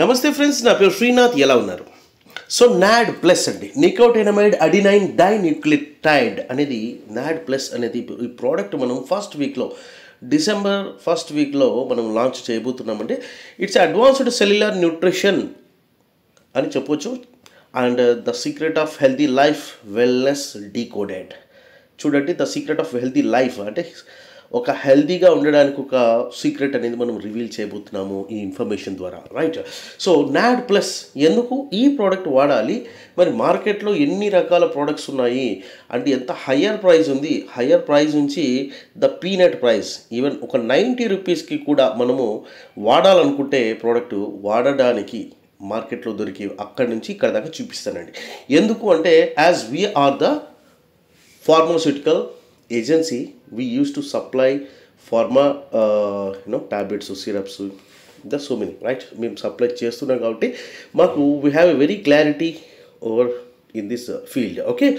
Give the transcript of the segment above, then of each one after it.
నమస్తే ఫ్రెండ్స్, నా పేరు శ్రీనాథ్. ఎలా ఉన్నారు? సో నాడ్ ప్లస్ అండి, నికోటినమైడ్ అడినైన్ డైన్యూక్లియోటైడ్ అనేది నాడ్ ప్లస్ అనేది ఈ ప్రోడక్ట్ మనం డిసెంబర్ ఫస్ట్ వీక్లో మనం లాంచ్ చేయబోతున్నామంటే ఇట్స్ అడ్వాన్స్డ్ సెల్యులర్ న్యూట్రిషన్ అని చెప్పొచ్చు. And the secret of healthy life wellness decoded. చూడండి, the secret of healthy life అంటే ఒక హెల్తీగా ఉండడానికి ఒక సీక్రెట్ అనేది మనం రివీల్ చేయబోతున్నాము ఈ ఇన్ఫర్మేషన్ ద్వారా, రైట్? సో నాడ్ ప్లస్ ఎందుకు ఈ ప్రోడక్ట్ వాడాలి, మరి మార్కెట్లో ఎన్ని రకాల ప్రోడక్ట్స్ ఉన్నాయి అంటే ఎంత హయ్యర్ ప్రైస్ ఉంది, హయ్యర్ ప్రైస్ నుంచి ద పీనట్ ప్రైస్ ఈవెన్ ఒక 90 రూపీస్కి కూడా మనము వాడాలనుకుంటే ప్రోడక్ట్ వాడడానికి మార్కెట్లో దొరికి అక్కడి నుంచి ఇక్కడ దాకా చూపిస్తానండి. ఎందుకు అంటే as we are the pharmaceutical agency, we used to supply pharma tablets, syrups, there's so many, right? మేము సప్లై చేస్తున్నాం కాబట్టి మాకు we have a very clarity over in this field. Okay,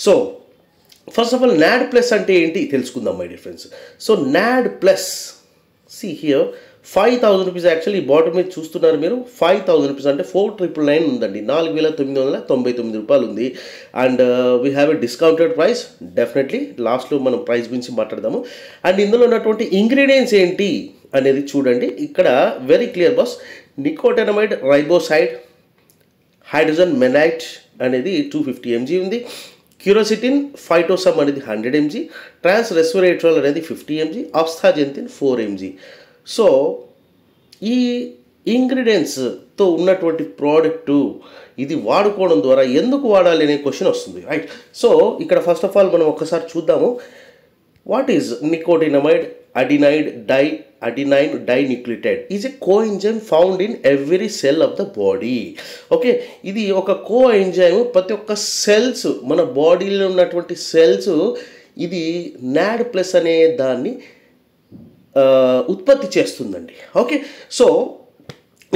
so first of all NAD plus అంటే ఏంటి తెలుసుకుందాం my dear friends. So NAD plus see here 5,000 rupees. Actually ఈ bottom మీద చూస్తున్నారు మీరు, 5,000 రూపీస్ అంటే 4,999 ఉందండి, 4,999 రూపాయలు ఉంది. And we have a discounted price. Definitely లాస్ట్లో మనం ప్రైస్ గురించి మాట్లాడదాము. అండ్ ఇందులో ఉన్నటువంటి ఇంగ్రీడియంట్స్ ఏంటి అనేది చూడండి. ఇక్కడ very clear boss, nicotinamide riboside, hydrogen malate అనేది 250 mg ఉంది, క్యూరోసిటిన్ ఫైటోసమ్ అనేది 100 mg, ట్రాన్స్ రెస్వరేట్రాల్ అనేది 50 mg, ఆస్థాజెంతిన్ 4 mg. సో ఈ ఇంగ్రీడియంట్స్తో ఉన్నటువంటి ప్రోడక్టు ఇది వాడుకోవడం ద్వారా ఎందుకు వాడాలి అనే క్వశ్చన్ వస్తుంది, రైట్? సో ఇక్కడ ఫస్ట్ ఆఫ్ ఆల్ మనం ఒక్కసారి చూద్దాము. What is nicotinamide adenine dinucleotide is a coenzyme found in every cell of the body. Okay, ఇది ఒక కోఎంజైమ్, ప్రతి ఒక్క సెల్స్ మన బాడీలో ఉన్నటువంటి సెల్స్ ఇది నాడ్ ప్లస్ అనే దాన్ని ఉత్పత్తి చేస్తుందండి. Okay, so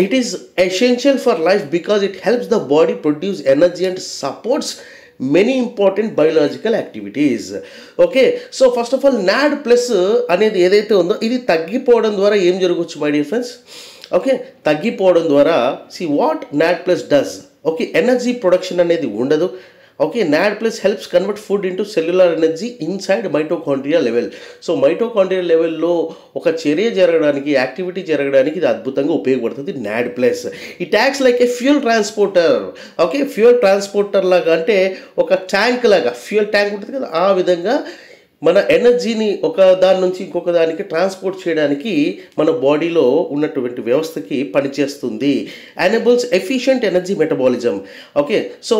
it is essential for life because it helps the body produce energy and supports many important biological activities. Okay, so first of all NAD plus అనేది ఏదైతే ఉందో ఇది తగ్గిపోవడం ద్వారా ఏం జరగవచ్చు మై డియర్ ఫ్రెండ్స్? ఓకే, తగ్గిపోవడం ద్వారా see what NAD plus does. Okay, energy production అనేది ఉండదు. Okay, NAD plus helps convert food into cellular energy inside mitochondria level. So mitochondria లెవెల్లో ఒక చర్య జరగడానికి, యాక్టివిటీ జరగడానికి ఇది అద్భుతంగా ఉపయోగపడుతుంది NAD plus. It acts like a fuel transporter. Okay, fuel transporter లాగా అంటే ఒక ట్యాంక్ లాగా, ఫ్యూయల్ ట్యాంక్ ఉంటుంది కదా, ఆ విధంగా మన ఎనర్జీని ఒక దాని నుంచి ఇంకొక దానికి ట్రాన్స్పోర్ట్ చేయడానికి మన బాడీలో ఉన్నటువంటి వ్యవస్థకి పనిచేస్తుంది. Enables efficient energy metabolism. Okay, so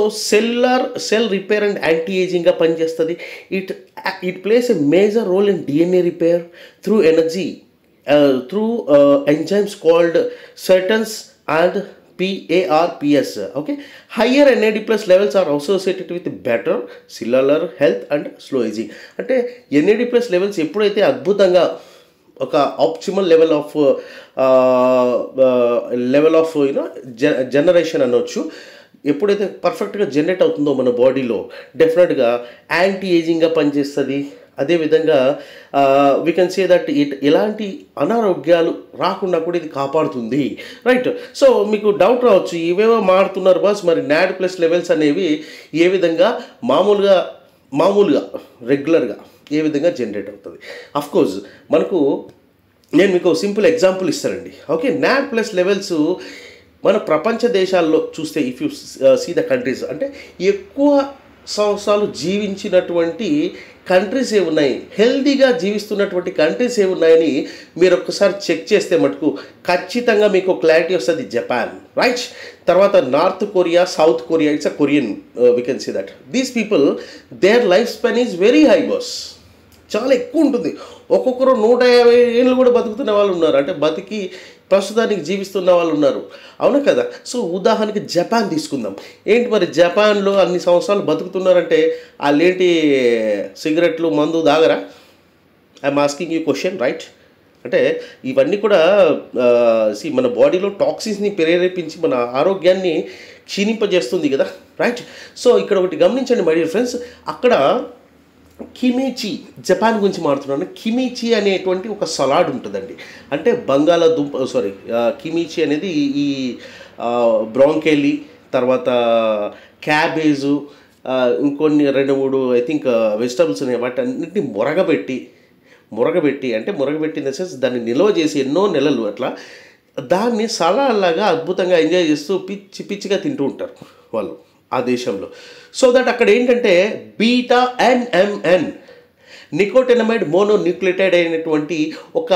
cell repair and anti ఏజింగ్గా పనిచేస్తుంది. It plays a major role in DNA repair through energy through enzymes called sirtuins and PARPS. Okay, higher NAD plus levels are associated with better cellular health and slow aging. అంటే NAD plus levels ఎప్పుడైతే అద్భుతంగా ఒక optimal level of generation అనొచ్చు, ఎప్పుడైతే పర్ఫెక్ట్గా generate అవుతుందో మన బాడీలో డెఫినెట్గా యాంటీ ఏజింగ్గా పనిచేస్తుంది. అదేవిధంగా వీ కెన్ సే దట్ ఎలాంటి అనారోగ్యాలు రాకుండా కూడా ఇది కాపాడుతుంది, రైట్? సో మీకు డౌట్ రావచ్చు, ఇవేవో మారుతున్నారు బాస్, మరి నాడ్ ప్లస్ లెవెల్స్ అనేవి ఏ విధంగా మామూలుగా రెగ్యులర్గా ఏ విధంగా జనరేట్ అవుతుంది? అఫ్కోర్స్ నేను మీకు సింపుల్ ఎగ్జాంపుల్ ఇస్తానండి. ఓకే, నాడ్ ప్లస్ లెవెల్స్ మన ప్రపంచ దేశాల్లో చూస్తే if you see the countries, అంటే ఎక్కువ సంవత్సరాలు జీవించినటువంటి కంట్రీస్ ఏమున్నాయి, హెల్తీగా జీవిస్తున్నటువంటి కంట్రీస్ ఏమున్నాయని మీరు ఒక్కసారి చెక్ చేస్తే మటుకు ఖచ్చితంగా మీకు క్లారిటీ వస్తుంది. Japan, right? తర్వాత North Korea, South Korea, it's a Korean, we can see that these people their life span is very high boss, చాలా ఎక్కువ ఉంటుంది. ఒక్కొక్కరు 150 ఏళ్ళు కూడా బతుకుతున్న వాళ్ళు ఉన్నారు, అంటే బతికి ప్రస్తుతానికి జీవిస్తున్న వాళ్ళు ఉన్నారు, అవునా కదా? సో ఉదాహరణకి జపాన్ తీసుకుందాం. ఏంటి మరి జపాన్లో అన్ని సంవత్సరాలు బతుకుతున్నారంటే వాళ్ళేంటి సిగరెట్లు మందు దాగరా? I'm asking you question, right? అంటే ఇవన్నీ కూడా మన బాడీలో టాక్సిన్స్ని ప్రేరేపించి మన ఆరోగ్యాన్ని క్షీణింపజేస్తుంది కదా, రైట్? సో ఇక్కడ ఒకటి గమనించండి మై డియర్ ఫ్రెండ్స్, అక్కడ కిమిచి, జపాన్ గురించి మాట్లాడుతున్నాను. కిమిచి అనేటువంటి ఒక సలాడ్ ఉంటుందండి, అంటే బంగాళాదుంప కిమిచి అనేది ఈ బ్రాంకెలి, తర్వాత క్యాబేజు, ఇంకొన్ని 2-3 ఐ థింక్ వెజిటబుల్స్ ఉన్నాయి. వాటన్నిటిని మురగబెట్టి అంటే మురగబెట్టిన ద సెన్స్ దాన్ని నిల్వ చేసి ఎన్నో నెలలు అట్లా దాన్ని సలాడ్లాగా అద్భుతంగా ఎంజాయ్ చేస్తూ పిచ్చి పిచ్చిగా తింటూ ఉంటారు వాళ్ళు ఆ దేశంలో. సో దట్ అక్కడ ఏంటంటే బీటా ఎన్ఎంఎన్ నికోటినమైడ్ మోనోన్యూక్లియోటైడ్ అయినటువంటి ఒక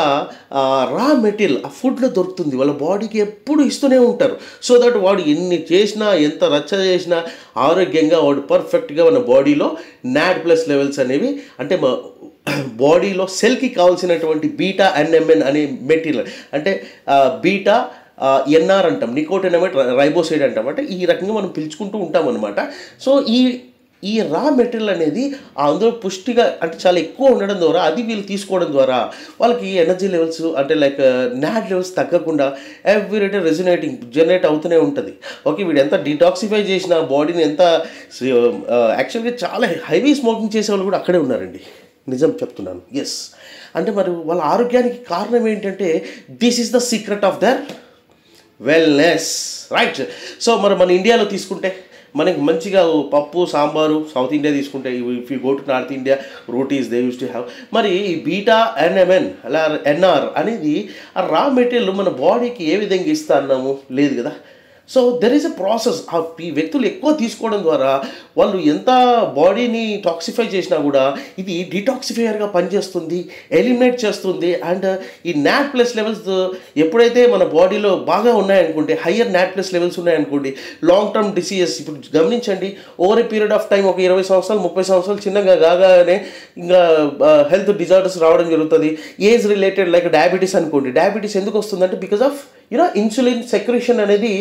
రా మెటీరియల్ ఆ ఫుడ్లో దొరుకుతుంది. వాళ్ళ బాడీకి ఎప్పుడు ఇస్తూనే ఉంటారు. సో దట్ వాడు ఎన్ని చేసినా ఎంత రచ్చ చేసినా ఆరోగ్యంగా వాడు పర్ఫెక్ట్గా మన బాడీలో NAD+ లెవెల్స్ అనేవి అంటే బాడీలో సెల్కి కావాల్సినటువంటి బీటా ఎన్ఎంఎన్ అనే మెటీరియల్ అంటే బీటా ఎన్ఆర్ అంటాం, నికోటినమైడ్ రైబోసైడ్ అంటాం. అంటే ఈ రకంగా మనం పిలుచుకుంటూ ఉంటాం అనమాట. సో ఈ రా మెటీరియల్ అనేది అందులో పుష్టిగా అంటే చాలా ఎక్కువ ఉండడం ద్వారా అది వీళ్ళు తీసుకోవడం ద్వారా వాళ్ళకి ఎనర్జీ లెవెల్స్ అంటే లైక్ NAD లెవెల్స్ తగ్గకుండా ఎవ్రీడే జనరేట్ అవుతూనే ఉంటుంది. ఓకే, వీడు ఎంత డిటాక్సిఫై చేసిన బాడీని ఎంత యాక్చువల్గా చాలా హెవీ స్మోకింగ్ చేసే వాళ్ళు కూడా అక్కడే ఉన్నారండి, నిజం చెప్తున్నాను. ఎస్, అంటే మరి వాళ్ళ ఆరోగ్యానికి కారణం ఏంటంటే this is the secret of their wellness, right? So మరి మన ఇండియాలో తీసుకుంటే మనకి మంచిగా పప్పు సాంబారు, సౌత్ ఇండియా తీసుకుంటే if you go to north India rotis they use to have. మరి బీటా ఎన్ఎంఎన్ అలా ఎన్ఆర్ అనేది ఆ రా మెటీరియల్ మన బాడీకి ఏ విధంగా ఇస్తా అన్నాము లేదు కదా. So there is a process. ఈ వ్యక్తులు ఎక్కువ తీసుకోవడం ద్వారా వాళ్ళు ఎంత బాడీని టాక్సిఫై చేసినా కూడా ఇది డిటాక్సిఫైయర్గా పనిచేస్తుంది, ఎలిమినేట్ చేస్తుంది. అండ్ ఈ NAD+ లెవెల్స్ ఎప్పుడైతే మన బాడీలో బాగా ఉన్నాయనుకోండి, హయ్యర్ NAD+ లెవెల్స్ ఉన్నాయనుకోండి, లాంగ్ టర్మ్ డిసీజెస్ ఇప్పుడు గమనించండి, over a period of time ఒక 20 సంవత్సరాలు 30 సంవత్సరాలు చిన్నగా కాగానే ఇంకా హెల్త్ డిజార్డర్స్ రావడం జరుగుతుంది. ఏజ్ రిలేటెడ్ లైక్ డయాబెటీస్ అనుకోండి, డయాబెటీస్ ఎందుకు వస్తుందంటే బికాస్ ఆఫ్ ఇన్సులిన్ సెక్రేషన్ అనేది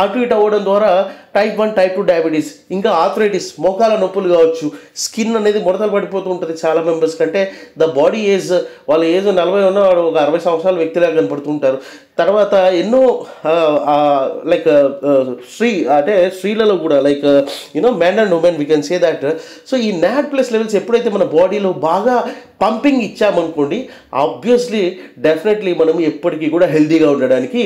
అటు ఇటు అవ్వడం ద్వారా టైప్ 1 టైప్ 2 డయాబెటీస్, ఇంకా ఆర్థరైటిస్ మోకాల నొప్పులు కావచ్చు, స్కిన్ అనేది ముడతలు పడిపోతూ ఉంటుంది చాలా మెంబర్స్ కంటే. ద బాడీ ఏజ్ వాళ్ళ ఏజ్ 40 ఉన్న వాడు ఒక 60 సంవత్సరాల వ్యక్తిలాగా కనపడుతుంటారు. తర్వాత ఎన్నో లైక్ అంటే స్త్రీలలో కూడా like man and women we can say that. So ఈ NAD+ లెవెల్స్ ఎప్పుడైతే మన బాడీలో బాగా పంపింగ్ ఇచ్చామనుకోండి, ఆబ్వియస్లీ డెఫినెట్లీ మనం ఎప్పటికీ కూడా హెల్తీగా ఉండడానికి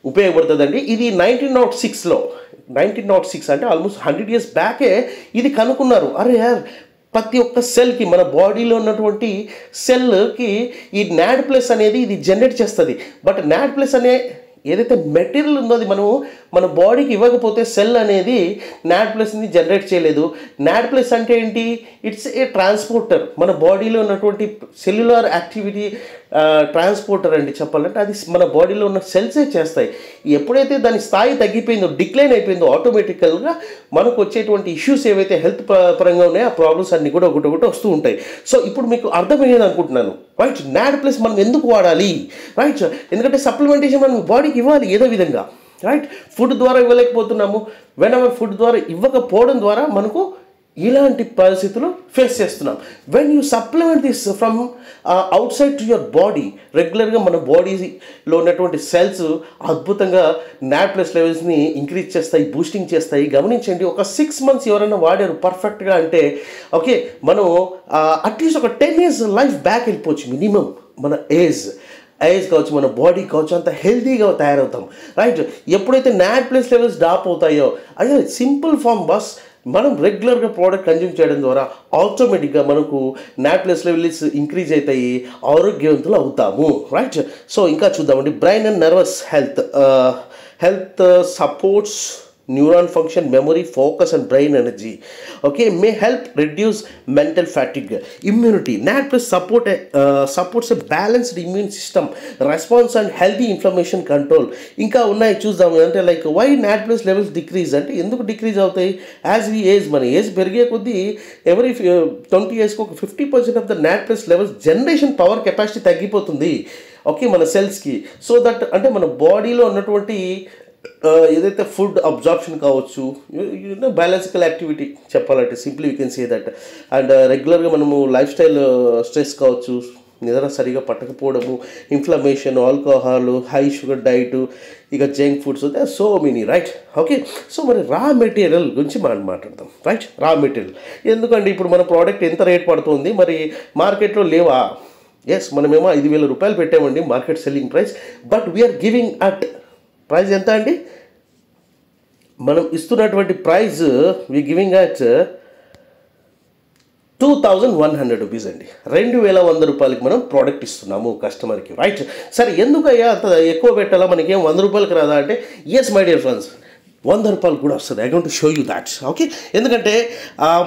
ఉపయోగపడుతుందండి. ఇది 1906 అంటే ఆల్మోస్ట్ 100 years బ్యాకే ఇది కనుక్కున్నారు. అరే యార్, ప్రతి ఒక్క సెల్కి మన బాడీలో ఉన్నటువంటి సెల్కి ఈ NAD+ అనేది ఇది జనరేట్ చేస్తుంది. బట్ NAD+ అనే ఏదైతే మెటీరియల్ ఉందో అది మనం మన బాడీకి ఇవ్వకపోతే సెల్ అనేది NAD+ని జనరేట్ చేయలేదు. NAD+ అంటే ఏంటి? ఇట్స్ ఏ ట్రాన్స్పోర్టర్, మన బాడీలో ఉన్నటువంటి సెల్యులార్ యాక్టివిటీ ట్రాన్స్పోర్టర్ అండి చెప్పాలంటే. అది మన బాడీలో ఉన్న సెల్సే చేస్తాయి. ఎప్పుడైతే దాని స్థాయి తగ్గిపోయిందో, డిక్లైన్ అయిపోయిందో, ఆటోమేటికల్గా మనకు వచ్చేటువంటి ఇష్యూస్ ఏవైతే హెల్త్ పరంగా ఉన్నాయో ఆ ప్రాబ్లమ్స్ అన్నీ కూడా ఒకటి వస్తూ ఉంటాయి. సో ఇప్పుడు మీకు అర్థమయ్యేది అనుకుంటున్నాను, రైట్? NAD+ మనం ఎందుకు వాడాలి, రైట్? ఎందుకంటే సప్లిమెంటేషన్ మనం బాడీకి ఇవ్వాలి ఏదో విధంగా, రైట్? ఫుడ్ ద్వారా ఇవ్వలేకపోతున్నాము. ఫుడ్ ద్వారా ఇవ్వకపోవడం ద్వారా మనకు ఇలాంటి పరిస్థితులు ఫేస్ చేస్తున్నాం. When you supplement this from outside to your body, రెగ్యులర్గా మన బాడీలో ఉన్నటువంటి సెల్స్ అద్భుతంగా NAD+ లెవెల్స్ని ఇంక్రీజ్ చేస్తాయి, బూస్టింగ్ చేస్తాయి. గమనించండి, ఒక 6 months ఎవరైనా వాడారు పర్ఫెక్ట్గా అంటే ఓకే, మనం అట్లీస్ట్ ఒక 10 years లైఫ్ బ్యాక్ వెళ్ళిపోవచ్చు మినిమం. మన ఏజ్ కావచ్చు, మన బాడీ కావచ్చు, అంత హెల్తీగా తయారవుతాం, రైట్? ఎప్పుడైతే NAD+ లెవెల్స్ డ్రాప్ అవుతాయో అదే సింపుల్ ఫామ్ బస్ మనం రెగ్యులర్గా ప్రోడక్ట్ కన్జ్యూమ్ చేయడం ద్వారా ఆటోమేటిక్గా మనకు NAD+ లెవెల్స్ ఇంక్రీజ్ అవుతాయి, ఆరోగ్యవంతులు అవుతాము, రైట్? సో ఇంకా చూద్దామండి. Brain and nervous health supports neuron function, memory, focus and brain energy. Okay, may help reduce mental fatigue, immunity. NAD+ supports a balanced immune system, response and healthy inflammation control. ఇంకా ఉన్నాయి చూద్దాం. అంటే like why NAD+ levels decrease అంటే ఎందుకు decrease అవుతాయి? As we age, మన age పెరిగే కొద్దీ ఎవరీ 20 yearsకి ఒక 50% of the NAD+ levels generation power capacity తగ్గిపోతుంది, ఓకే, మన సెల్స్కి. సో దట్ అంటే మన బాడీలో ఉన్నటువంటి ఏదైతే ఫుడ్ అబ్జార్ప్షన్ కావచ్చు, బయాలజికల్ యాక్టివిటీ చెప్పాలంటే simply you can say that. And రెగ్యులర్గా మనము లైఫ్ స్టైల్ స్ట్రెస్ కావచ్చు, నిద్ర సరిగా పట్టకపోవడము, inflammation, alcohol, high sugar diet, ఇక junk foods, so many, right? Okay, so మరి రా మెటీరియల్ గురించి మనం మాట్లాడదాం, రైట్? రా మెటీరియల్ ఎందుకండి ఇప్పుడు మన ప్రోడక్ట్ ఎంత రేట్ పడుతుంది, మరి మార్కెట్లో లేవా? ఎస్, మనమేమో 5,000 రూపాయలు పెట్టామండి market selling price, but we are giving at price ఎంత అండి? మనం ఇస్తున్నటువంటి price we giving at 2100 rupees అండి. 2100 రూపాయలకి మనం ప్రోడక్ట్ ఇస్తున్నాము కస్టమర్కి, రైట్? సరే, ఎందుకయ్యా అంత ఎక్కువ పెట్టాలా, మనకి ఏం 100 రూపాయలకి రాదా అంటే, ఎస్ మై డియర్ ఫ్రెండ్స్, 100 రూపాయలు కూడా వస్తుంది. I want to show you that, okay? ఎందుకంటే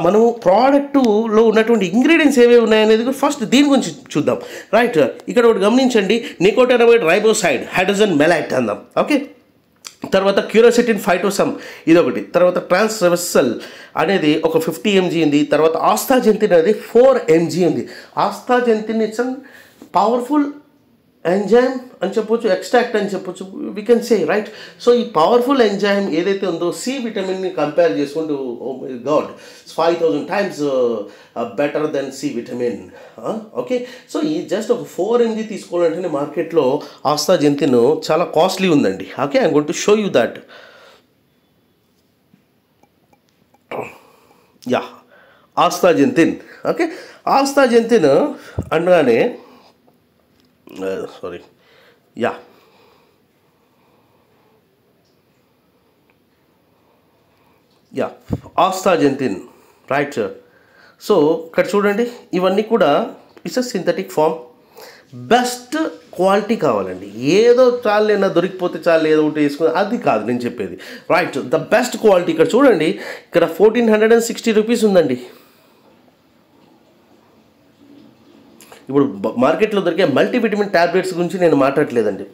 మనం ప్రోడక్టులో ఉన్నటువంటి ఇంగ్రీడియంట్స్ ఏవేవి ఉన్నాయనేది ఫస్ట్ దీని గురించి చూద్దాం, రైట్? ఇక్కడ ఒకటి గమనించండి, నికోటినమైడ్ రైబోసైడ్ హైడ్రోజన్ మెలైట్ అందాం, ఓకే? తర్వాత క్యూరోసిటిన్ ఫైటోసమ్ ఇదొకటి, తర్వాత ట్రాన్స్రెవెసల్ అనేది ఒక 50 mg ఉంది, తర్వాత ఆస్తాజెంతిన్ అనేది 4 mg ఉంది. Astaxanthin it's an powerful enzyme అని చెప్పొచ్చు, ఎక్స్ట్రాక్ట్ అని చెప్పొచ్చు, we can say, right? So ఈ పవర్ఫుల్ ఎంజైమ్ ఏదైతే ఉందో సి విటమిన్ని కంపేర్ చేసుకుంటూ, oh my god, 5000 times better than C vitamin, okay? So ఈ జస్ట్ ఒక 4 mg తీసుకోవాలంటే మార్కెట్లో ఆస్తాజెంతిన్ చాలా కాస్ట్లీ ఉందండి, okay? I'm going to show you that. Yeah, astaxanthin, okay? Astaxanthin అనగానే sorry, yeah, astaxanthin, right? So ఇక్కడ చూడండి, ఇవన్నీ కూడా it's a synthetic form. Best quality కావాలండి, ఏదో చాలు ఏదైనా దొరికిపోతే చాలు ఏదో ఒకటి వేసుకుని, అది కాదు నేను చెప్పేది, రైట్? The best quality. ఇక్కడ చూడండి, ఇక్కడ 1460 రూపీస్ ఉందండి. ఇప్పుడు మార్కెట్లో దొరికే మల్టీవిటమిన్ ట్యాబ్లెట్స్ గురించి నేను మాట్లాడలేదండి.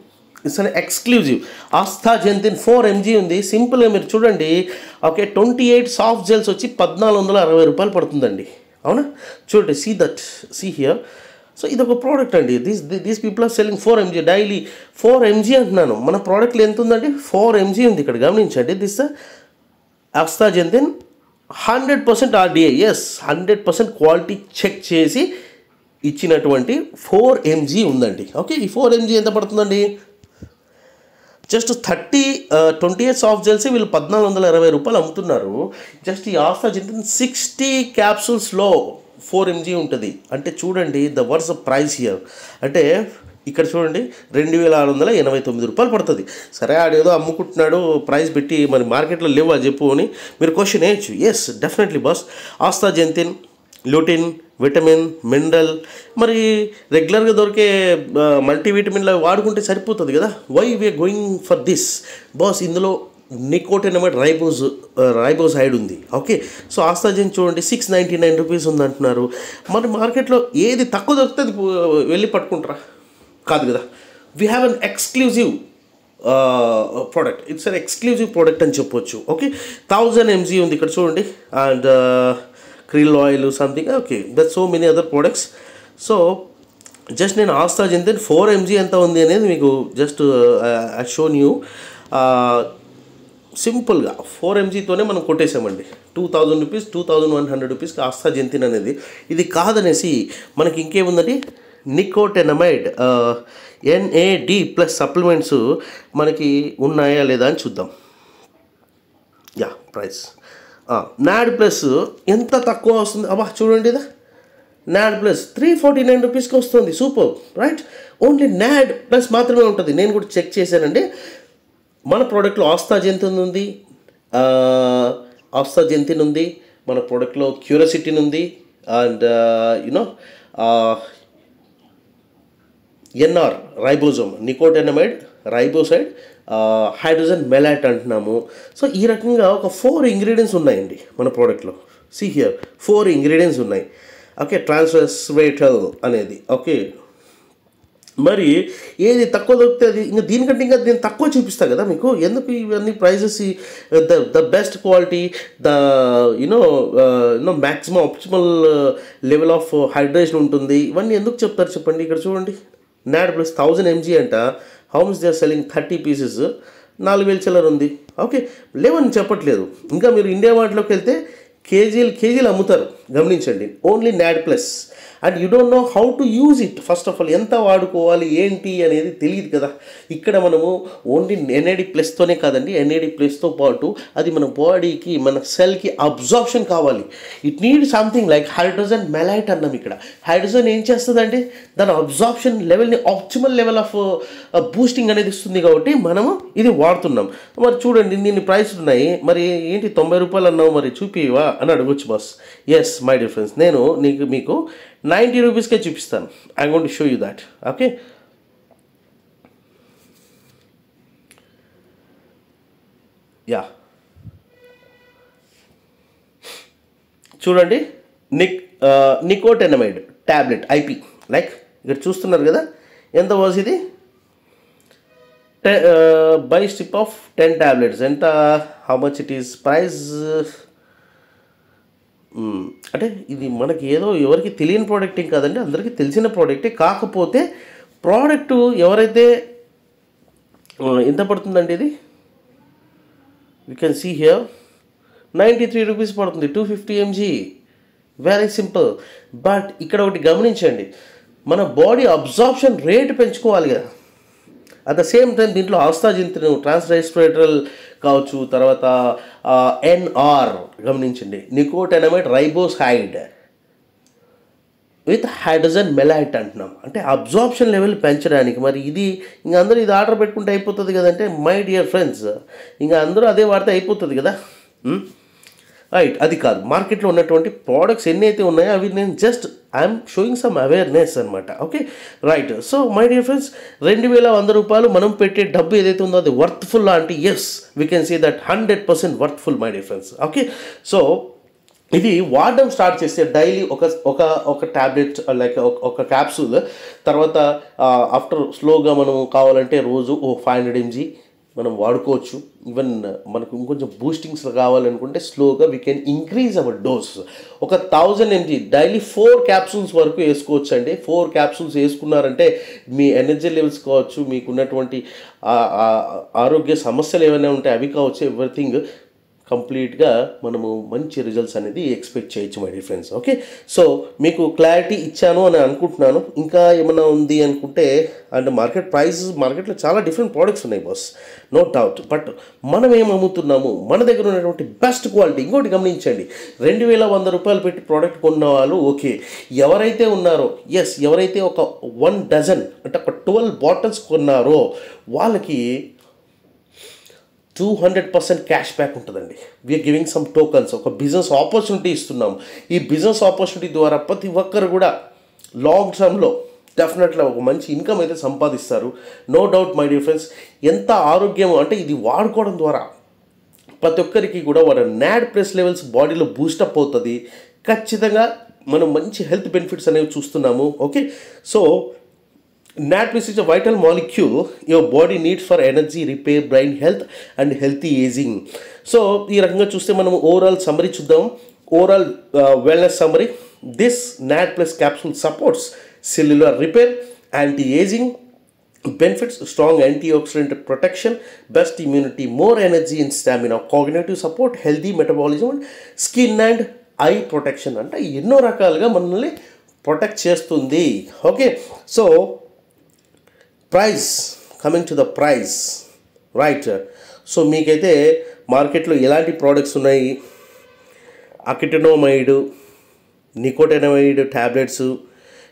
It's an exclusive. Astaxanthin 4 mg ఉంది. సింపుల్గా మీరు చూడండి, ఓకే? 28 సాఫ్ట్ జెల్స్ వచ్చి 1460 రూపాయలు పడుతుందండి, అవునా? చూడండి, సీ హియర్. సో ఇది ఒక ప్రోడక్ట్ అండి. These people are selling 4 mg daily. 4 mg అంటున్నాను, మన ప్రోడక్ట్లో ఎంత ఉందండి? 4 mg ఉంది. ఇక్కడ గమనించండి, this astaxanthin 100% RDA, yes 100% quality check చేసి ఇచ్చినటువంటి 4 mg ఉందండి, ఓకే? ఈ 4 mg ఎంత పడుతుందండి? జస్ట్ 28 సాఫ్ట్ జెల్స్ వీళ్ళు 1460 రూపాయలు అమ్ముతున్నారు. జస్ట్ ఈ ఆస్తాజెంతిన్ 60 క్యాప్సూల్స్లో 4 mg ఉంటుంది. అంటే చూడండి, ద వర్స్ ప్రైస్ హియర్. అంటే ఇక్కడ చూడండి, 2689 రూపాయలు పడుతుంది. సరే, ఆడేదో అమ్ముకుంటున్నాడు ప్రైస్ పెట్టి, మరి మార్కెట్లో లేవు అని చెప్పు అని మీరు క్వశ్చన్ వేయచ్చు. Yes, definitely boss. Astaxanthin, lutein, vitamin, mineral, మరి రెగ్యులర్గా దొరికే మల్టీవిటమిన్లు వాడుకుంటే సరిపోతుంది కదా. Why we are going for this boss? ఇందులో నికోటినమైడ్ రైబోసైడ్ ఉంది, ఓకే? సో ఆస్తాజెంతిన్ చూడండి 699 రూపీస్ ఉందంటున్నారు. మరి మార్కెట్లో ఏది తక్కువ దొరుకుతుంది వెళ్ళి పట్టుకుంటారా? కాదు కదా. We have an exclusive product. It's an exclusive product అని చెప్పొచ్చు, ఓకే? 1000 mg ఉంది ఇక్కడ చూడండి, and krill oil something, okay? That's so many other products. So just నేను ఆస్తాజెంతిన్ 4 mg ఎంత ఉంది అనేది మీకు జస్ట్ ఐ షోన్ యూ. సింపుల్గా 4 mgతోనే మనం కొట్టేసామండి. 2000 రూపీస్, 2100 రూపీస్కి ఆస్తాజెంతిన్ అనేది. ఇది కాదనేసి మనకి ఇంకేముందండి, నికోటినమైడ్ NAD+ సప్లిమెంట్స్ మనకి ఉన్నాయా లేదా అని చూద్దాం. యా, ప్రైస్ నాడ్ ప్లస్ ఎంత తక్కువ వస్తుంది, అబ్బా చూడండి, ఇదా నాడ్ ప్లస్ 349 రూపీస్కి వస్తుంది. Super, right? Only NAD plus మాత్రమే ఉంటుంది. నేను కూడా చెక్ చేశానండి. మన ప్రోడక్ట్లో ఆస్తాజెంతిన్ ఉంది, మన ప్రోడక్ట్లో క్యూరోసిటిన్ ఉంది, and you know NR ribosome, nicotinamide riboside hydrogen malate అంటున్నాము. సో ఈ రకంగా ఒక 4 ఇంగ్రీడియంట్స్ ఉన్నాయండి మన ప్రోడక్ట్లో. సి హియర్ 4 ఇంగ్రీడియంట్స్ ఉన్నాయి, ఓకే? ట్రాన్స్రెస్వేటల్ అనేది, ఓకే? మరి ఏది తక్కువ దొరికితే అది ఇంకా దీనికంటే ఇంకా నేను తక్కువ చూపిస్తా కదా మీకు. ఎందుకు ఇవన్నీ prices? The best quality, the you know maximum optimal level of hydration ఉంటుంది. ఇవన్నీ ఎందుకు చెప్తారు చెప్పండి? ఇక్కడ చూడండి, నాడ్ ప్లస్ 1000 mg అంట. How much they are selling? 30 pieces 4000 చిల్లర ఉంది, ఓకే? లేవని చెప్పట్లేదు. ఇంకా మీరు ఇండియా మార్ట్లోకి వెళ్తే కేజీలు అమ్ముతారు, గమనించండి. Only NAD plus. And you don't know how to use it. First of all ఎంత వాడుకోవాలి ఏంటి అనేది తెలియదు కదా. ఇక్కడ మనము ఓన్లీ ఎన్ఏడి ప్లస్తోనే కాదండి, ఎన్ఏడి ప్లస్తో పాటు అది మన బాడీకి, మన సెల్కి అబ్జార్ప్షన్ కావాలి. It need something like hydrogen malate అన్నాం. ఇక్కడ హైడ్రోజన్ ఏం చేస్తుందంటే దాని అబ్జార్ప్షన్ లెవెల్ని ఆప్టిమల్ లెవెల్ ఆఫ్ బూస్టింగ్ అనేది ఇస్తుంది. కాబట్టి మనము ఇది వాడుతున్నాం. మరి చూడండి దీని ప్రైస్ ఉన్నాయి, మరి ఏంటి 90 రూపాయలు అన్నావు, మరి చూపివా అని అడగొచ్చు boss. Yes my dear friends, నేను మీకు 90 రూపీస్కే చూపిస్తాను. I'm going to show you that. Okay, ya చూడండి, నికోటెనమైడ్ ట్యాబ్లెట్ ఐపీ, లైక్ ఇక్కడ చూస్తున్నారు కదా. ఎంత వాజ్ ఇది? By strip of 10 tablets. ఎంత, how much it is price? అంటే ఇది మనకి ఏదో ఎవరికి తెలియని ప్రోడక్ట్ ఏం కాదండి, అందరికీ తెలిసిన ప్రోడక్టే. కాకపోతే ప్రోడక్టు ఎవరైతే ఎంత పడుతుందండి ఇది? You can see here 93 rupees పడుతుంది, 250 mg. Very simple. బట్ ఇక్కడ ఒకటి గమనించండి, మన బాడీ అబ్జార్ప్షన్ రేట్ పెంచుకోవాలి కదా. అట్ ద సేమ్ టైం దీంట్లో ఆస్తాజింతిన్, ట్రాన్స్రెస్పిరేటరల్ కావచ్చు, తర్వాత ఎన్ఆర్ గమనించండి, నికోటెనమైడ్ రైబోసైడ్ విత్ హైడ్రోజన్ మెలైట్ అంటున్నాం. అంటే అబ్జార్ప్షన్ లెవెల్ పెంచడానికి. మరి ఇది ఇంకా అందరూ ఇది ఆర్డర్ పెట్టుకుంటే అయిపోతుంది కదంటే మై డియర్ ఫ్రెండ్స్, ఇంకా అందరూ అదే వాడితే అయిపోతుంది కదా. రైట్, అది కాదు. మార్కెట్లో ఉన్నటువంటి ప్రోడక్ట్స్ ఎన్ని అయితే ఉన్నాయో అవి నేను just I'm showing some awareness అనమాట. Okay, right. So my dear friends, 2100 రూపాయలు మనం పెట్టే డబ్బు ఏదైతే ఉందో అది వర్త్ఫుల్ అంటే yes we can see that 100% worthful my dear friends. Okay, so ఇది వాడడం స్టార్ట్ చేస్తే డైలీ ఒక ట్యాబ్లెట్ లైక్ ఒక క్యాప్సూల్, తర్వాత ఆఫ్టర్ స్లోగా మనం కావాలంటే రోజు 500 mg మనం వాడుకోవచ్చు. ఈవెన్ మనకు ఇంకొంచెం బూస్టింగ్స్ కావాలనుకుంటే స్లోగా we can increase hour dose. ఒక 1000 mg డైలీ 4 క్యాప్సూల్స్ వరకు వేసుకోవచ్చు అండి. 4 క్యాప్సూల్స్ వేసుకున్నారంటే మీ ఎనర్జీ లెవెల్స్ కావచ్చు, మీకున్నటువంటి ఆరోగ్య సమస్యలు ఏమైనా ఉంటే అవి కావచ్చు, ఎవ్రీథింగ్ కంప్లీట్గా మనము మంచి రిజల్ట్స్ అనేది ఎక్స్పెక్ట్ చేయొచ్చు my dear friends. Okay, so మీకు క్లారిటీ ఇచ్చాను అని అనుకుంటున్నాను. ఇంకా ఏమైనా ఉంది అనుకుంటే, అంటే మార్కెట్లో చాలా డిఫరెంట్ ప్రోడక్ట్స్ ఉన్నాయి బాస్, నో డౌట్. బట్ మనం ఏం అమ్ముతున్నాము, మన దగ్గర ఉన్నటువంటి బెస్ట్ క్వాలిటీ. ఇంకోటి గమనించండి, 2100 రూపాయలు పెట్టి ప్రోడక్ట్ కొన్న వాళ్ళు ఓకే. ఎవరైతే ఉన్నారో ఎవరైతే ఒక 1 డజన్ అంటే ఒక 12 బాటిల్స్ కొన్నారో వాళ్ళకి 200% క్యాష్ బ్యాక్ ఉంటుందండి. వీఆర్ గివింగ్ సమ్ టోకన్స్, ఒక బిజినెస్ ఆపర్చునిటీ ఇస్తున్నాము. ఈ బిజినెస్ ఆపర్చునిటీ ద్వారా ప్రతి ఒక్కరు కూడా లాంగ్ టర్మ్లో డెఫినెట్గా ఒక మంచి ఇన్కమ్ అయితే సంపాదిస్తారు. No doubt my dear friends. ఎంత ఆరోగ్యం అంటే ఇది వాడుకోవడం ద్వారా ప్రతి ఒక్కరికి కూడా వాళ్ళ నాడ్ ప్లస్ లెవెల్స్ బాడీలో బూస్టప్ అవుతుంది. ఖచ్చితంగా మనం మంచి హెల్త్ బెనిఫిట్స్ అనేవి చూస్తున్నాము. Okay, so NAD+ is a vital molecule your body needs for energy, repair, brain health and healthy aging. So ఈ రకంగా చూస్తే మనం ఓవరాల్ సమ్మరీ చూద్దాం. Overall wellness summary. This NAD+ capsule supports cellular repair, anti-aging benefits, strong antioxidant protection, best immunity, more energy and stamina, cognitive support, healthy metabolism, skin and eye protection. అంటే ఎన్నో రకాలుగా మనల్ని protect చేస్తుంది. Okay, so price, coming to the price, right. So మీకైతే మార్కెట్లో ఎలాంటి products ఉన్నాయి? అకిటోనమైడ్, నికోటెనమైడ్ tablets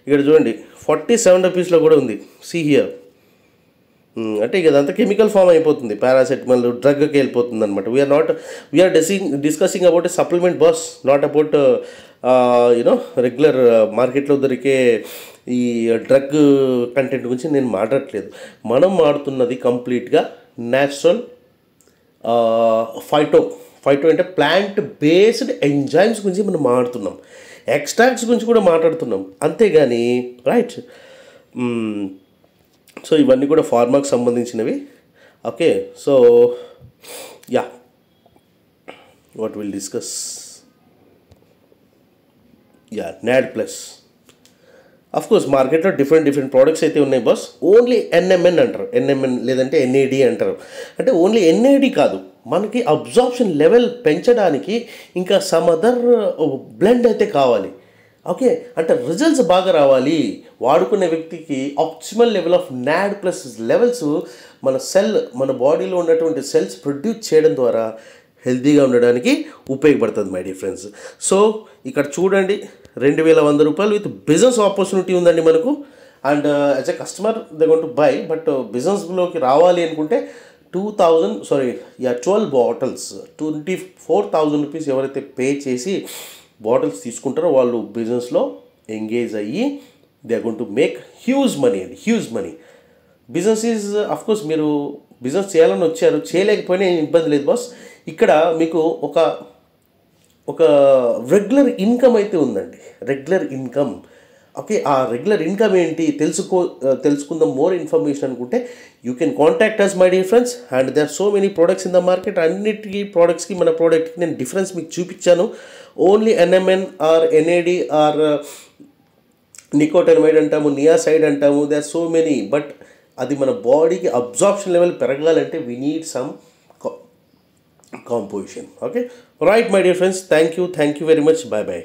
ఇక్కడ చూడండి 47 రూపీస్లో కూడా ఉంది. See here. అంటే ఇక అదంతా కెమికల్ ఫామ్ అయిపోతుంది, పారాసెటమాల్ డ్రగ్కి వెళ్ళిపోతుంది అనమాట. We are discussing about a supplement boss, not about regular మార్కెట్లో దొరికే ఈ డ్రగ్ కంటెంట్ గురించి నేను మాట్లాడట్లేదు. మనం మాడుతున్నది కంప్లీట్గా న్యాచురల్ ఫైటో అంటే ప్లాంట్ బేస్డ్ ఎంజైమ్స్ గురించి మనం మాట్లాడుతున్నాం, ఎక్స్ట్రాక్ట్స్ గురించి కూడా మాట్లాడుతున్నాం, అంతేగాని రైట్. సో ఇవన్నీ కూడా ఫార్మాకి సంబంధించినవి. Okay, so yeah, what will discuss, yeah NAD+. Course మార్కెట్లో డిఫరెంట్ ప్రోడక్ట్స్ అయితే ఉన్నాయి బాస్. ఓన్లీ ఎన్ఎంఎన్ అంటారు, ఎన్ఎంఎన్ లేదంటే ఎన్ఏడి అంటారు. అంటే ఓన్లీ ఎన్ఏడి కాదు, మనకి అబ్జార్ప్షన్ లెవెల్ పెంచడానికి ఇంకా సమ్ అదర్ బ్లెండ్ అయితే కావాలి. ఓకే, అంటే రిజల్ట్స్ బాగా రావాలి, వాడుకునే వ్యక్తికి optimal level of NAD plus levels మన బాడీలో ఉన్నటువంటి సెల్స్ ప్రొడ్యూస్ చేయడం ద్వారా హెల్తీగా ఉండడానికి ఉపయోగపడుతుంది మై డియర్ ఫ్రెండ్స్. సో ఇక్కడ చూడండి, 2100 రూపాయలు విత్ బిజినెస్ ఆపర్చునిటీ ఉందండి మనకు. And as a customer they going to buy, but బిజినెస్లోకి రావాలి అనుకుంటే 12 బాటిల్స్ 24,000 రూపీస్ ఎవరైతే పే చేసి బాటిల్స్ తీసుకుంటారో వాళ్ళు బిజినెస్లో ఎంగేజ్ అయ్యి they are going to make huge money అండి, huge money. Business is of course, మీరు బిజినెస్ చేయాలని వచ్చారు, చేయలేకపోయినా ఏం ఇబ్బంది లేదు బాస్. ఇక్కడ మీకు ఒక రెగ్యులర్ ఇన్కమ్ అయితే ఉందండి, రెగ్యులర్ ఇన్కమ్. ఓకే, ఆ రెగ్యులర్ ఇన్కమ్ ఏంటి తెలుసుకుందాం మోర్ ఇన్ఫర్మేషన్ అనుకుంటే you can contact us my dear friends. And there are so many products in the market. అన్నిటికీ ప్రోడక్ట్స్కి మన ప్రోడక్ట్కి నేను డిఫరెన్స్ మీకు చూపించాను. Only NMN or NAD or nicotinamide అంటాము, నియాసైడ్ అంటాము, they are so many. But అది మన బాడీకి అబ్జార్ప్షన్ లెవెల్ పెరగాలంటే we need some composition. Okay, right my dear friends, thank you very much, bye bye.